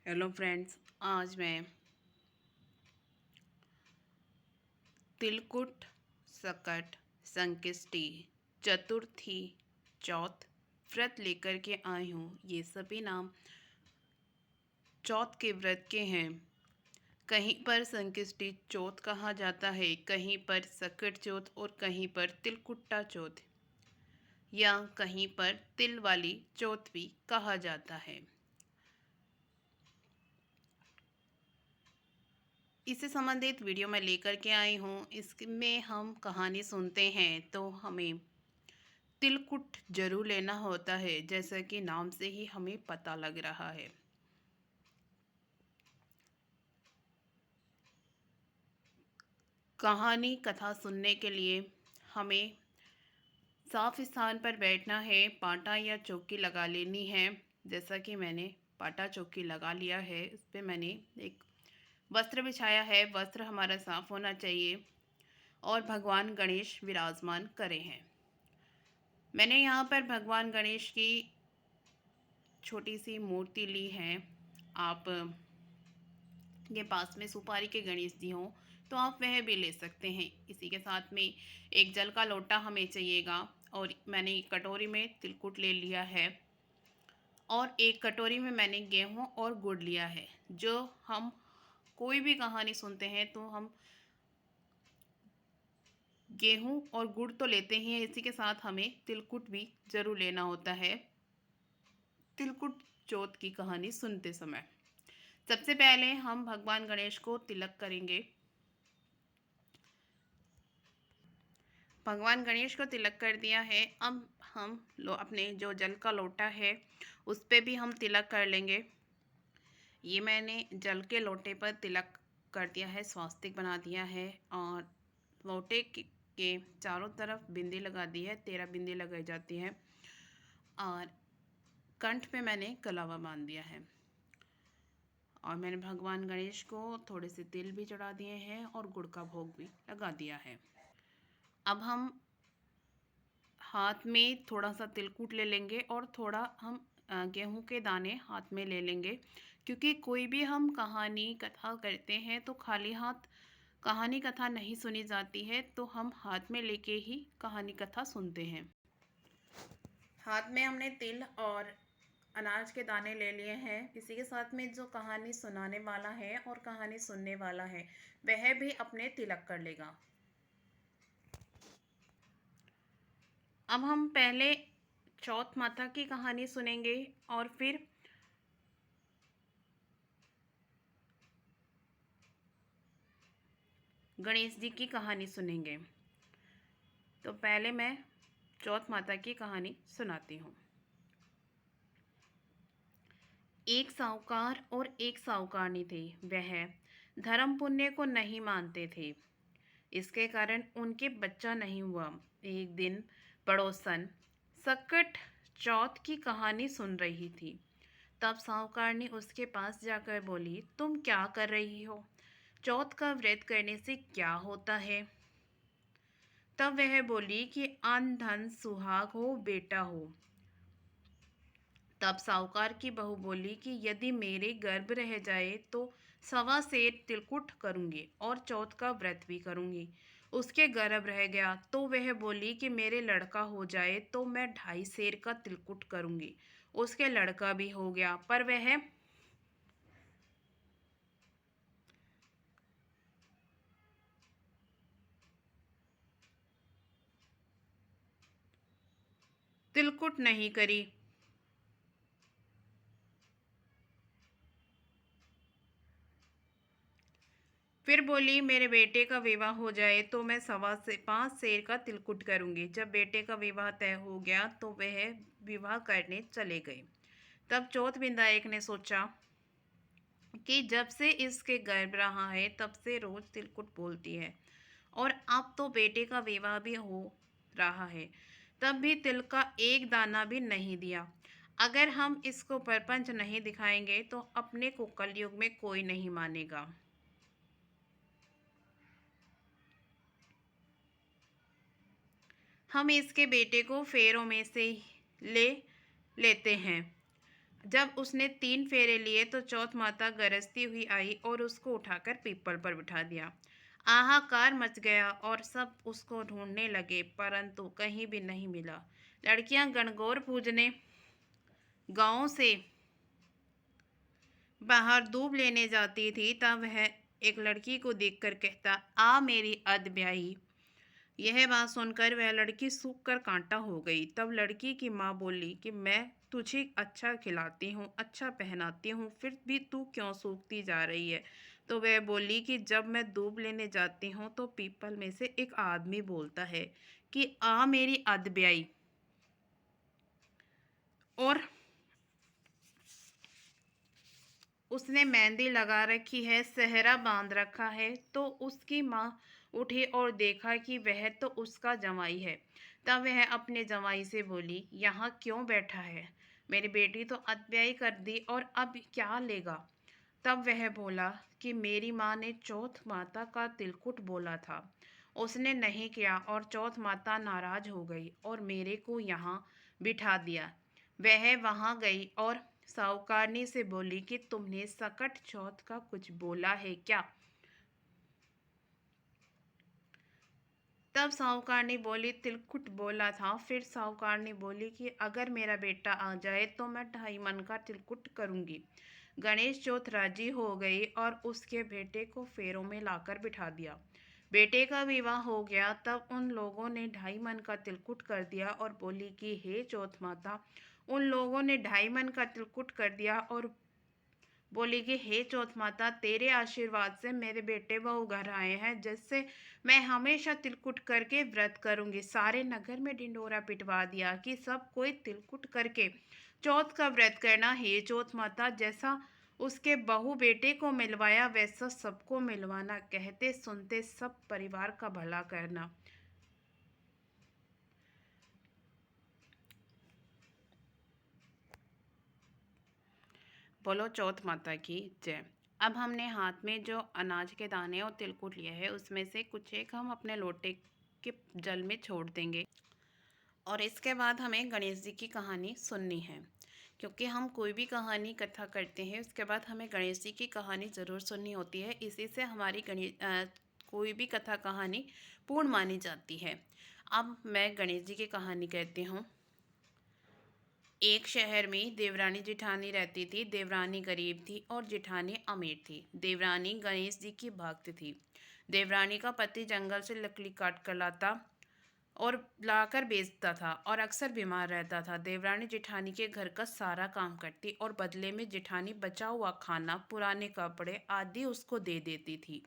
Hello friends, आज मैं तिलकुट, सकट, संकष्टी, चतुर्थी, चौथ व्रत लेकर के आई हूँ। ये सभी नाम चौथ के व्रत के हैं। कहीं पर संकष्टी चौथ कहा जाता है, कहीं पर सकट चौथ और कहीं पर तिलकुट्टा चौथ या कहीं पर तिल वाली चौथ भी कहा जाता है। इससे संबंधित वीडियो मैं लेकर के आई हूँ। इसमें हम कहानी सुनते हैं तो हमें तिलकुट जरूर लेना होता है, जैसा कि नाम से ही हमें पता लग रहा है। कहानी कथा सुनने के लिए हमें साफ स्थान पर बैठना है, पाटा या चौकी लगा लेनी है। जैसा कि मैंने पाटा चौकी लगा लिया है, उस पर मैंने एक वस्त्र बिछाया है। वस्त्र हमारा साफ होना चाहिए और भगवान गणेश विराजमान करे हैं। मैंने यहाँ पर भगवान गणेश की छोटी सी मूर्ति ली है। आप के पास में सुपारी के गणेश जी हों तो आप वह भी ले सकते हैं। इसी के साथ में एक जल का लोटा हमें चाहिएगा और मैंने एक कटोरी में तिलकुट ले लिया है और एक कटोरी में मैंने गेहूं और गुड़ लिया है। जो हम कोई भी कहानी सुनते हैं तो हम गेहूं और गुड़ तो लेते ही हैं, इसी के साथ हमें तिलकुट भी जरूर लेना होता है तिलकुट चौथ की कहानी सुनते समय। सबसे पहले हम भगवान गणेश को तिलक करेंगे। भगवान गणेश को तिलक कर दिया है। अब हम अपने जो जल का लोटा है उस पे भी हम तिलक कर लेंगे। ये मैंने जल के लोटे पर तिलक कर दिया है, स्वास्तिक बना दिया है और लोटे के चारों तरफ बिंदी लगा दी है। 13 बिंदी लगाई जाती है और कंठ पे मैंने कलावा बांध दिया है और मैंने भगवान गणेश को थोड़े से तिल भी चढ़ा दिए हैं और गुड़ का भोग भी लगा दिया है। अब हम हाथ में थोड़ा सा तिलकुट ले लेंगे और थोड़ा हम गेहूं के दाने हाथ में ले लेंगे, क्योंकि कोई भी हम कहानी कथा करते हैं तो खाली हाथ कहानी कथा नहीं सुनी जाती है, तो हम हाथ में लेके ही कहानी कथा सुनते हैं। हाथ में हमने तिल और अनाज के दाने ले लिए हैं। इसी के साथ में जो कहानी सुनाने वाला है और कहानी सुनने वाला है वह भी अपने तिलक कर लेगा। अब हम पहले चौथ माता की कहानी सुनेंगे और फिर गणेश जी की कहानी सुनेंगे। तो पहले मैं चौथ माता की कहानी सुनाती हूँ। एक साहूकार और एक साहूकारनी थे। वह धर्म पुण्य को नहीं मानते थे, इसके कारण उनके बच्चा नहीं हुआ। एक दिन पड़ोसन सकट चौथ की कहानी सुन रही थी। तब साहूकारनी उसके पास जाकर बोली, तुम क्या कर रही हो? चौथ का व्रत करने से क्या होता है? तब वह बोली कि अन्न धन सुहाग हो, बेटा हो। तब साहूकार की बहू बोली कि यदि मेरे गर्भ रह जाए तो 1.25 तिलकुट करूंगी और चौथ का व्रत भी करूंगी। उसके गर्भ रह गया तो वह बोली कि मेरे लड़का हो जाए तो मैं 2.5 सेर का तिलकुट करूंगी। उसके लड़का भी हो गया, पर वह तिलकुट नहीं करी। फिर बोली मेरे बेटे का विवाह हो जाए तो मैं 5 सेर का तिलकुट करूंगी। जब बेटे का विवाह तय हो गया तो वह विवाह करने चले गए। तब चौथ बिंदायक ने सोचा कि जब से इसके गर्भ रहा है तब से रोज तिलकुट बोलती है और अब तो बेटे का विवाह भी हो रहा है, तब भी तिल का एक दाना भी नहीं दिया। अगर हम इसको परपंच नहीं दिखाएंगे तो अपने को कलयुग में कोई नहीं मानेगा। हम इसके बेटे को फेरों में से ले लेते हैं। जब उसने 3 फेरे लिए तो चौथ माता गरजती हुई आई और उसको उठाकर पीपल पर बिठा दिया। हाहाकार मच गया और सब उसको ढूंढने लगे, परंतु कहीं भी नहीं मिला। लड़कियां गणगौर पूजने गांव से बाहर दूब लेने जाती थी, तब वह एक लड़की को देखकर कहता, आ मेरी अध ब्याही। यह बात सुनकर वह लड़की सूख कर कांटा हो गई। तब लड़की की माँ बोली कि मैं तुझे अच्छा खिलाती हूँ, अच्छा पहनाती हूँ, फिर भी तू क्यों सूखती जा रही है। तो वह बोली कि जब मैं दूब लेने जाती हूँ तो पीपल में से एक आदमी बोलता है कि आ मेरी अध ब्याई, और उसने मेहंदी लगा रखी है, सेहरा बांध रखा है। तो उसकी माँ उठी और देखा कि वह तो उसका जमाई है। तब वह अपने जमाई से बोली, यहाँ क्यों बैठा है? मेरी बेटी तो अत्याचार कर दी और अब क्या लेगा? तब वह बोला कि मेरी माँ ने चौथ माता का तिलकुट बोला था, उसने नहीं किया और चौथ माता नाराज हो गई और मेरे को यहाँ बिठा दिया। वह वहाँ गई और साहूकारनी से बोली कि तुमने सकट चौथ का कुछ बोला है क्या? तब साहूकारनी बोली, तिलकुट बोला था। फिर साहूकारनी बोली कि अगर मेरा बेटा आ जाए तो मैं 2.5 मन का तिलकुट करूंगी। गणेश चौथ राजी हो गई और उसके बेटे को फेरों में लाकर बिठा दिया। बेटे का विवाह हो गया। तब उन लोगों ने 2.5 मन का तिलकुट कर दिया और बोली कि हे चौथ माता। उन लोगों ने 2.5 मन का तिलकुट कर दिया और बोली कि हे चौथ माता, तेरे आशीर्वाद से मेरे बेटे बहू घर आए हैं, जिससे मैं हमेशा तिलकुट करके व्रत करूंगी। सारे नगर में ढिंडोरा पिटवा दिया कि सब कोई तिलकुट करके चौथ का व्रत करना। हे चौथ माता, जैसा उसके बहू बेटे को मिलवाया वैसा सबको मिलवाना। कहते सुनते सब परिवार का भला करना। बोलो चौथ माता की जय। अब हमने हाथ में जो अनाज के दाने और तिलकुट लिए हैं, उसमें से कुछ एक हम अपने लोटे के जल में छोड़ देंगे और इसके बाद हमें गणेश जी की कहानी सुननी है, क्योंकि हम कोई भी कहानी कथा करते हैं उसके बाद हमें गणेश जी की कहानी ज़रूर सुननी होती है। इसी से हमारी कोई भी कथा कहानी पूर्ण मानी जाती है। अब मैं गणेश जी की कहानी कहती हूँ। एक शहर में देवरानी जिठानी रहती थी। देवरानी गरीब थी और जिठानी अमीर थी। देवरानी गणेश जी की भक्त थी। देवरानी का पति जंगल से लकड़ी काट कर लाता और लाकर बेचता था और अक्सर बीमार रहता था। देवरानी जिठानी के घर का सारा काम करती और बदले में जिठानी बचा हुआ खाना, पुराने कपड़े आदि उसको दे देती थी।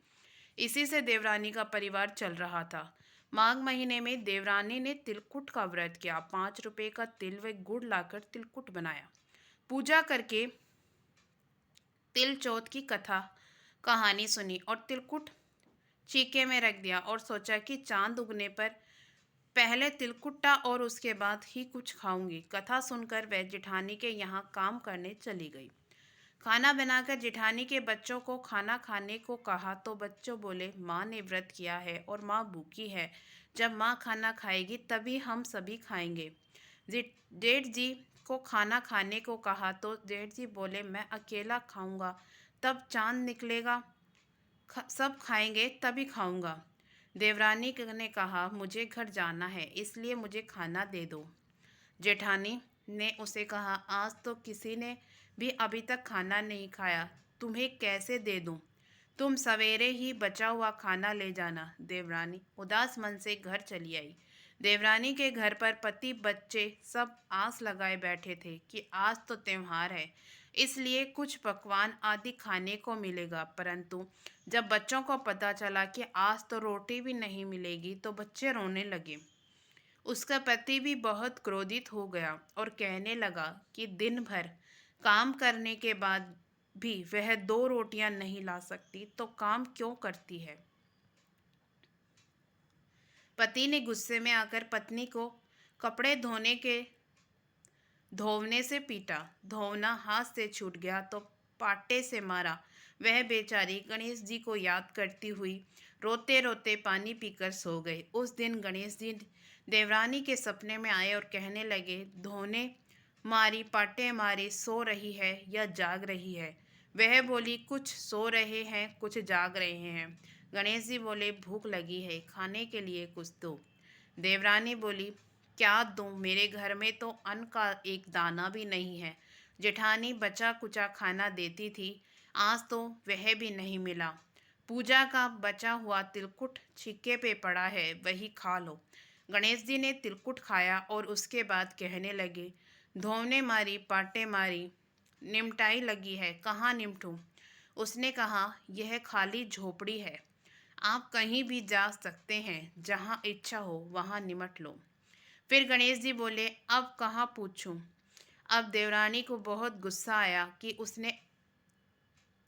इसी से देवरानी का परिवार चल रहा था। माघ महीने में देवरानी ने तिलकुट का व्रत किया। 5 रुपए का तिल व गुड़ लाकर तिलकुट बनाया। पूजा करके तिल चौथ की कथा कहानी सुनी और तिलकुट चीके में रख दिया और सोचा कि चांद उगने पर पहले तिलकुट्टा और उसके बाद ही कुछ खाऊंगी। कथा सुनकर वह जिठानी के यहाँ काम करने चली गई। खाना बनाकर जिठानी के बच्चों को खाना खाने को कहा तो बच्चों बोले, माँ ने व्रत किया है और माँ भूखी है। जब माँ खाना खाएगी तभी हम सभी खाएंगे। जेठ जी को खाना खाने को कहा तो जेठ जी बोले, मैं अकेला खाऊंगा, तब चांद निकलेगा, सब खाएंगे तभी खाऊंगा। देवरानी ने कहा, मुझे घर जाना है, इसलिए मुझे खाना दे दो। जेठानी ने उसे कहा, आज तो किसी ने भी अभी तक खाना नहीं खाया, तुम्हें कैसे दे दूं? तुम सवेरे ही बचा हुआ खाना ले जाना। देवरानी उदास मन से घर चली आई। देवरानी के घर पर पति बच्चे सब आस लगाए बैठे थे कि आज तो त्योहार है, इसलिए कुछ पकवान आदि खाने को मिलेगा। परंतु जब बच्चों को पता चला कि आज तो रोटी भी नहीं मिलेगी तो बच्चे रोने लगे। उसका पति भी बहुत क्रोधित हो गया और कहने लगा कि दिन भर काम करने के बाद भी वह 2 रोटियां नहीं ला सकती तो काम क्यों करती है। पति ने गुस्से में आकर पत्नी को कपड़े धोने से पीटा। धोना हाथ से छूट गया तो पाटे से मारा। वह बेचारी गणेश जी को याद करती हुई रोते रोते पानी पीकर सो गई। उस दिन गणेश जी देवरानी के सपने में आए और कहने लगे, मारी पाटे मारी सो रही है या जाग रही है। वह बोली, कुछ सो रहे हैं कुछ जाग रहे हैं। गणेश जी बोले, भूख लगी है, खाने के लिए कुछ दो। देवरानी बोली, क्या दूं, मेरे घर में तो अन्न का एक दाना भी नहीं है। जेठानी बचा कुचा खाना देती थी, आज तो वह भी नहीं मिला। पूजा का बचा हुआ तिलकुट छिक्के पे पड़ा है, वही खा लो। गणेश जी ने तिलकुट खाया और उसके बाद कहने लगे, धोने मारी पाटे मारी निमटाई लगी है, कहाँ निमटूं। उसने कहा, यह खाली झोपड़ी है, आप कहीं भी जा सकते हैं, जहाँ इच्छा हो वहाँ निमट लो। फिर गणेश जी बोले, अब कहाँ पूछूं। अब देवरानी को बहुत गुस्सा आया कि उसने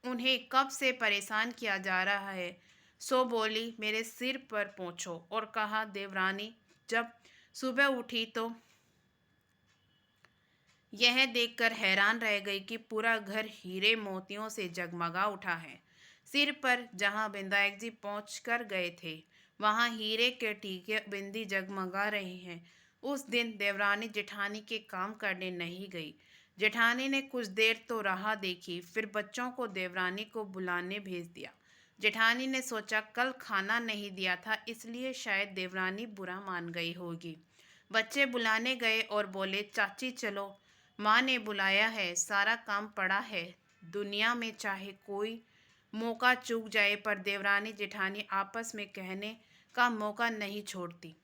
उन्हें कब से परेशान किया जा रहा है। सो बोली, मेरे सिर पर पोंछो। और कहा, देवरानी जब सुबह उठी तो यह देखकर हैरान रह गई कि पूरा घर हीरे मोतियों से जगमगा उठा है। सिर पर जहां विधायक जी पहुंच कर गए थे, वहां हीरे के टीके बिंदी जगमगा रहे हैं। उस दिन देवरानी जेठानी के काम करने नहीं गई। जेठानी ने कुछ देर तो राह देखी, फिर बच्चों को देवरानी को बुलाने भेज दिया। जेठानी ने सोचा, कल खाना नहीं दिया था, इसलिए शायद देवरानी बुरा मान गई होगी। बच्चे बुलाने गए और बोले, चाची चलो, माँ ने बुलाया है, सारा काम पड़ा है। दुनिया में चाहे कोई मौका चूक जाए, पर देवरानी जेठानी आपस में कहने का मौका नहीं छोड़ती।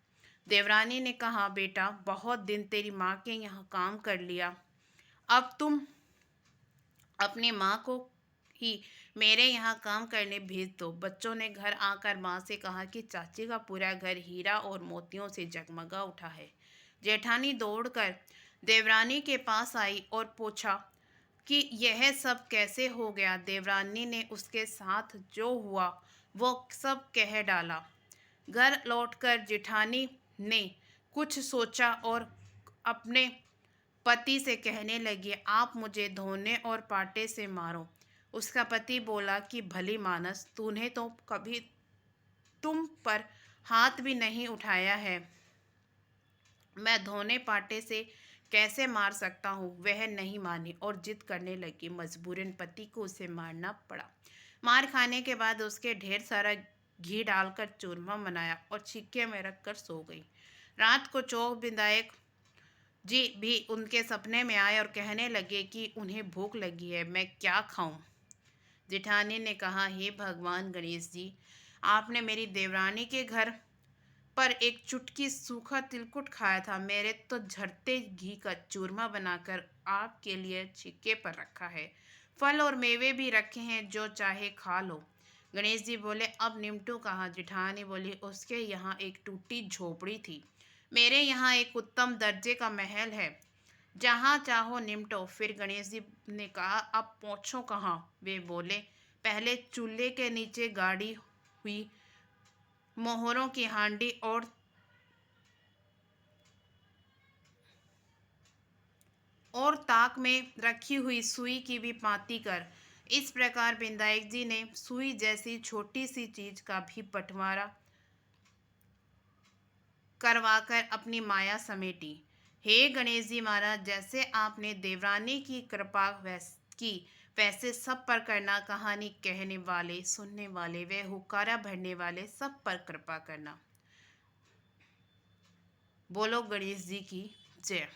देवरानी ने कहा, बेटा बहुत दिन तेरी माँ के यहाँ काम कर लिया, अब तुम अपनी माँ को ही मेरे यहाँ काम करने भेज दो। बच्चों ने घर आकर माँ से कहा कि चाची का पूरा घर हीरा और मोतियों से जगमगा उठा है। जेठानी दौड़कर देवरानी के पास आई और पूछा कि यह सब कैसे हो गया। देवरानी ने उसके साथ जो हुआ वो सब कह डाला। घर लौटकर जेठानी ने कुछ सोचा और अपने पति से कहने लगी, आप मुझे धोने और पाटे से मारो। उसका पति बोला कि भली मानस, तूने तो कभी तुम पर हाथ भी नहीं उठाया है, मैं धोने पाटे से कैसे मार सकता हूँ। वह नहीं मानी और जिद करने लगी। मजबूरन पति को उसे मारना पड़ा। मार खाने के बाद उसके ढेर सारा घी डालकर चूरमा बनाया और छिक्के में रखकर सो गई। रात को चौक विधायक जी भी उनके सपने में आए और कहने लगे कि उन्हें भूख लगी है, मैं क्या खाऊं। जेठानी ने कहा, हे भगवान गणेश जी, आपने मेरी देवरानी के घर पर एक चुटकी सूखा तिलकुट खाया था, मेरे तो झरते घी का चूरमा बनाकर आपके लिए छिक्के पर रखा है। फल और मेवे भी रखे हैं, जो चाहे खा लो। गणेश जी बोले, अब निमटू कहाँ। जेठानी बोली, उसके यहाँ एक टूटी झोपड़ी थी, मेरे यहाँ एक उत्तम दर्जे का महल है, जहाँ चाहो निमटो। फिर गणेश जी ने कहा, अब पहुँचो कहाँ। वे बोले, पहले चूल्हे के नीचे गाड़ी हुई मोहरों की हांडी और ताक में रखी हुई सुई की भी पाती कर। इस प्रकार विधायक जी ने सुई जैसी छोटी सी चीज का भी बंटवारा करवाकर अपनी माया समेटी। हे गणेश जी महाराज, जैसे आपने देवरानी की कृपा की, वैसे सब पर करना। कहानी कहने वाले, सुनने वाले, व हुक्कारा भरने वाले सब पर कृपा करना। बोलो गणेश जी की जय।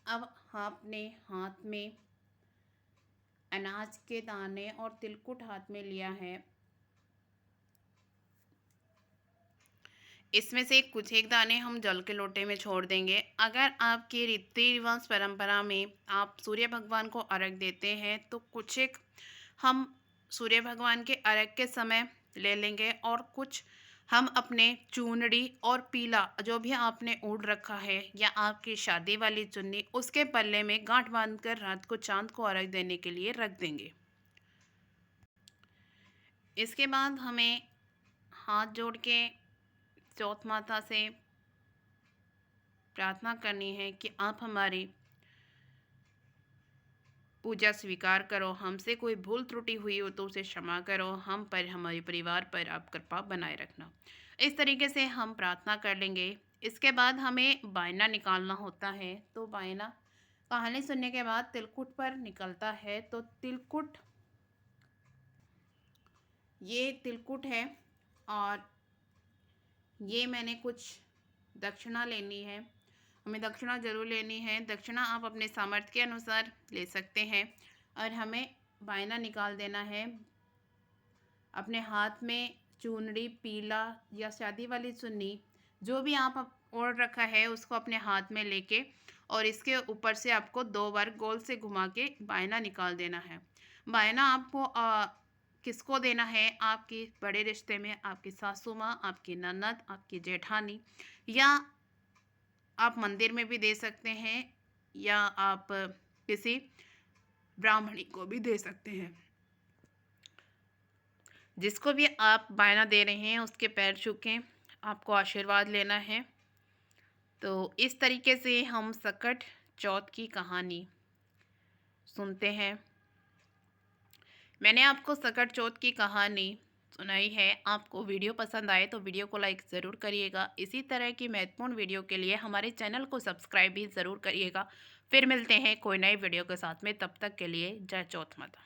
अब आपने हाथ में अनाज के दाने और तिलकुट हाथ में लिया है। इसमें से कुछ एक दाने हम जल के लोटे में छोड़ देंगे। अगर आपके रीति रिवाज परंपरा में आप सूर्य भगवान को अर्घ देते हैं, तो कुछ एक हम सूर्य भगवान के अर्घ के समय ले लेंगे और कुछ हम अपने चूनड़ी और पीला जो भी आपने ओढ़ रखा है या आपकी शादी वाली चुन्नी, उसके पल्ले में गांठ बांधकर रात को चांद को अर्घ देने के लिए रख देंगे। इसके बाद हमें हाथ जोड़ के चौथ माता से प्रार्थना करनी है कि आप हमारी पूजा स्वीकार करो, हमसे कोई भूल त्रुटि हुई हो तो उसे क्षमा करो, हम पर, हमारे परिवार पर आप कृपा बनाए रखना। इस तरीके से हम प्रार्थना कर लेंगे। इसके बाद हमें बायना निकालना होता है। तो बायना कहानी सुनने के बाद तिलकुट पर निकलता है। तो तिलकुट, ये तिलकुट है और ये मैंने कुछ दक्षिणा लेनी है। हमें दक्षिणा ज़रूर लेनी है। दक्षिणा आप अपने सामर्थ्य के अनुसार ले सकते हैं और हमें बायना निकाल देना है। अपने हाथ में चुनरी, पीला या शादी वाली चुन्नी, जो भी आप ओढ़ रखा है उसको अपने हाथ में लेके और इसके ऊपर से आपको 2 बार गोल से घुमा के बायना निकाल देना है। बायना आपको किसको देना है? आपके बड़े रिश्ते में आपकी सासू माँ, आपकी ननद, आपकी जेठानी, या आप मंदिर में भी दे सकते हैं या आप किसी ब्राह्मणी को भी दे सकते हैं। जिसको भी आप बायना दे रहे हैं उसके पैर छू के आपको आशीर्वाद लेना है। तो इस तरीके से हम सकट चौथ की कहानी सुनते हैं। मैंने आपको सकट चौथ की कहानी सुनाई है। आपको वीडियो पसंद आए तो वीडियो को लाइक ज़रूर करिएगा। इसी तरह की महत्वपूर्ण वीडियो के लिए हमारे चैनल को सब्सक्राइब भी ज़रूर करिएगा। फिर मिलते हैं कोई नई वीडियो के साथ में। तब तक के लिए जय चौथ माता।